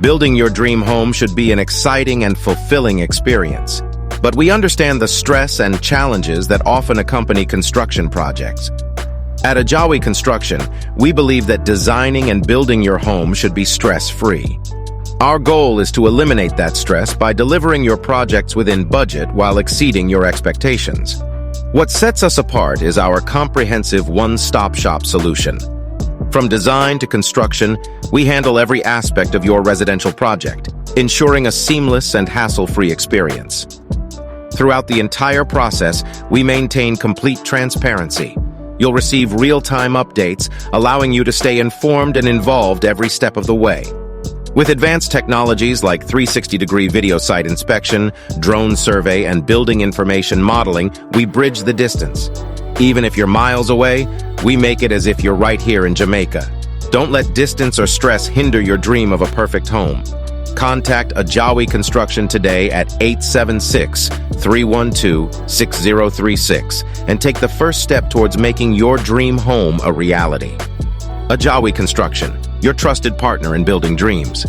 Building your dream home should be an exciting and fulfilling experience. But we understand the stress and challenges that often accompany construction projects. At AJAWI Construction, we believe that designing and building your home should be stress-free. Our goal is to eliminate that stress by delivering your projects within budget while exceeding your expectations. What sets us apart is our comprehensive one-stop-shop solution. From design to construction, we handle every aspect of your residential project, ensuring a seamless and hassle-free experience. Throughout the entire process, we maintain complete transparency. You'll receive real-time updates, allowing you to stay informed and involved every step of the way. With advanced technologies like 360-degree video site inspection, drone survey, and building information modeling, we bridge the distance. Even if you're miles away, we make it as if you're right here in Jamaica. Don't let distance or stress hinder your dream of a perfect home. Contact AJAWI Construction today at 876-312-6036 and take the first step towards making your dream home a reality. AJAWI Construction, your trusted partner in building dreams.